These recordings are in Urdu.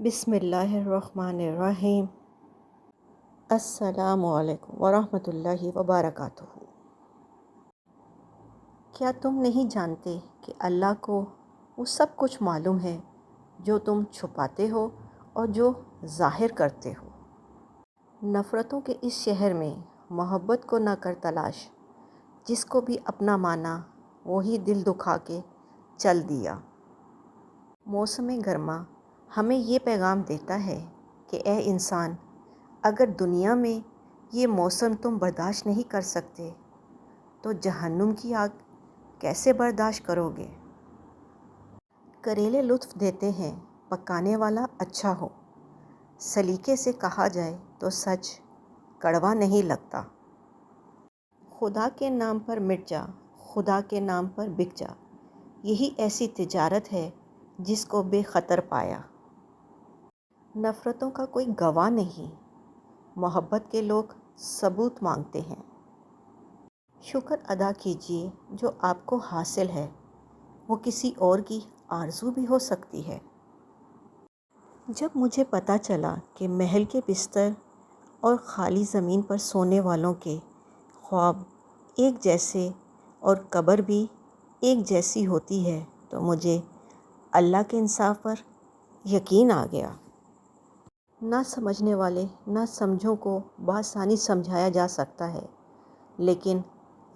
بسم اللہ الرحمن الرحیم۔ السلام علیکم ورحمۃ اللہ وبرکاتہ۔ کیا تم نہیں جانتے کہ اللہ کو وہ سب کچھ معلوم ہے جو تم چھپاتے ہو اور جو ظاہر کرتے ہو؟ نفرتوں کے اس شہر میں محبت کو نہ کر تلاش، جس کو بھی اپنا مانا وہی دل دکھا کے چل دیا۔ موسم گرما ہمیں یہ پیغام دیتا ہے کہ اے انسان، اگر دنیا میں یہ موسم تم برداشت نہیں کر سکتے تو جہنم کی آگ کیسے برداشت کرو گے؟ کریلے لطف دیتے ہیں، پکانے والا اچھا ہو۔ سلیقے سے کہا جائے تو سچ کڑوا نہیں لگتا۔ خدا کے نام پر مٹ جا، خدا کے نام پر بک جا، یہی ایسی تجارت ہے جس کو بے خطر پایا۔ نفرتوں کا کوئی گواہ نہیں، محبت کے لوگ ثبوت مانگتے ہیں۔ شکر ادا کیجیے جو آپ کو حاصل ہے، وہ کسی اور کی آرزو بھی ہو سکتی ہے۔ جب مجھے پتہ چلا کہ محل کے بستر اور خالی زمین پر سونے والوں کے خواب ایک جیسے اور قبر بھی ایک جیسی ہوتی ہے تو مجھے اللہ کے انصاف پر یقین آ گیا۔ نہ سمجھنے والے نہ سمجھوں کو بآسانی سمجھایا جا سکتا ہے، لیکن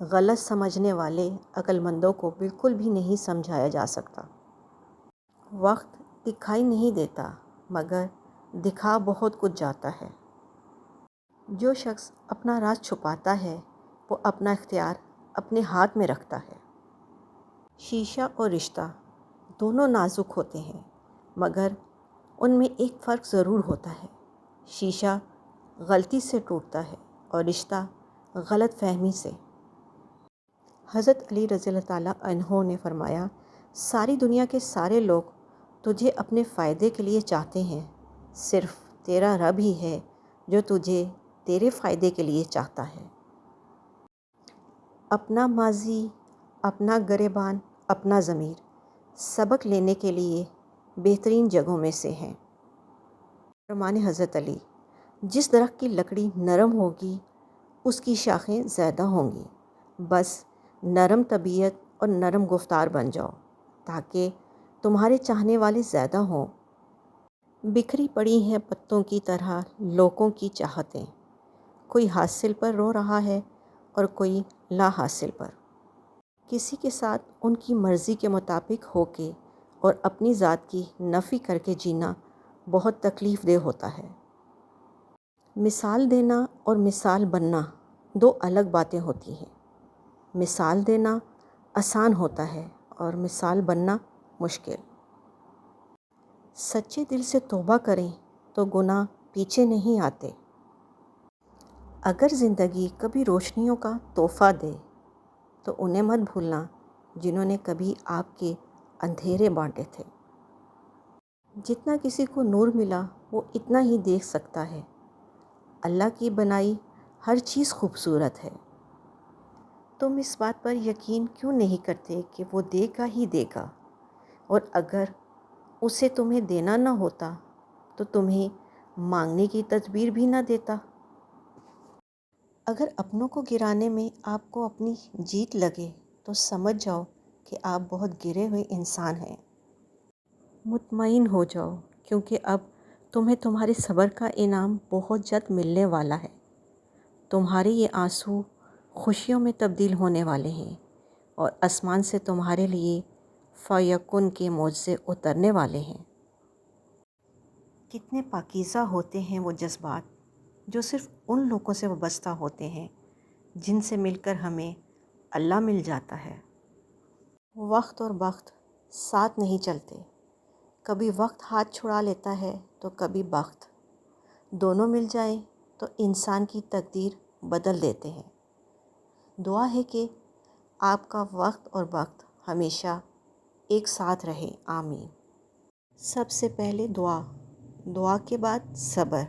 غلط سمجھنے والے عقل مندوں کو بالکل بھی نہیں سمجھایا جا سکتا۔ وقت دکھائی نہیں دیتا مگر دکھا بہت کچھ جاتا ہے۔ جو شخص اپنا راز چھپاتا ہے وہ اپنا اختیار اپنے ہاتھ میں رکھتا ہے۔ شیشہ اور رشتہ دونوں نازک ہوتے ہیں مگر ان میں ایک فرق ضرور ہوتا ہے۔ شیشہ غلطی سے ٹوٹتا ہے اور رشتہ غلط فہمی سے۔ حضرت علی رضی اللہ تعالیٰ عنہ نے فرمایا، ساری دنیا کے سارے لوگ تجھے اپنے فائدے کے لیے چاہتے ہیں، صرف تیرا رب ہی ہے جو تجھے تیرے فائدے کے لیے چاہتا ہے۔ اپنا ماضی، اپنا گریبان، اپنا ضمیر سبق لینے کے لیے بہترین جگہوں میں سے ہیں۔ فرمان حضرت علی، جس درخت کی لکڑی نرم ہوگی اس کی شاخیں زیادہ ہوں گی، بس نرم طبیعت اور نرم گفتار بن جاؤ تاکہ تمہارے چاہنے والے زیادہ ہوں۔ بکھری پڑی ہیں پتوں کی طرح لوگوں کی چاہتیں، کوئی حاصل پر رو رہا ہے اور کوئی لا حاصل پر۔ کسی کے ساتھ ان کی مرضی کے مطابق ہو کے اور اپنی ذات کی نفی کر کے جینا بہت تکلیف دہ ہوتا ہے۔ مثال دینا اور مثال بننا دو الگ باتیں ہوتی ہیں۔ مثال دینا آسان ہوتا ہے اور مثال بننا مشکل۔ سچے دل سے توبہ کریں تو گناہ پیچھے نہیں آتے۔ اگر زندگی کبھی روشنیوں کا تحفہ دے تو انہیں مت بھولنا جنہوں نے کبھی آپ کے اندھیرے بانٹے تھے۔ جتنا کسی کو نور ملا وہ اتنا ہی دیکھ سکتا ہے۔ اللہ کی بنائی ہر چیز خوبصورت ہے۔ تم اس بات پر یقین کیوں نہیں کرتے کہ وہ دے گا ہی دے گا، اور اگر اسے تمہیں دینا نہ ہوتا تو تمہیں مانگنے کی تدبیر بھی نہ دیتا۔ اگر اپنوں کو گرانے میں آپ کو اپنی جیت لگے تو سمجھ جاؤ کہ آپ بہت گرے ہوئے انسان ہیں۔ مطمئن ہو جاؤ کیونکہ اب تمہیں تمہارے صبر کا انعام بہت جلد ملنے والا ہے۔ تمہارے یہ آنسو خوشیوں میں تبدیل ہونے والے ہیں اور آسمان سے تمہارے لیے فیکن کے معجزے اترنے والے ہیں۔ کتنے پاکیزہ ہوتے ہیں وہ جذبات جو صرف ان لوگوں سے وابستہ ہوتے ہیں جن سے مل کر ہمیں اللہ مل جاتا ہے۔ وقت اور بخت ساتھ نہیں چلتے، کبھی وقت ہاتھ چھڑا لیتا ہے تو کبھی بخت، دونوں مل جائیں تو انسان کی تقدیر بدل دیتے ہیں۔ دعا ہے کہ آپ کا وقت اور بخت ہمیشہ ایک ساتھ رہے، آمین۔ سب سے پہلے دعا، دعا کے بعد صبر،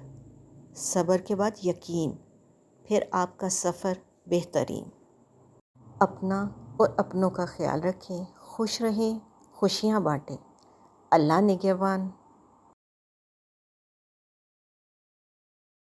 صبر کے بعد یقین، پھر آپ کا سفر بہترین۔ اپنا اور اپنوں کا خیال رکھیں، خوش رہیں، خوشیاں بانٹیں۔ اللہ نگہبان۔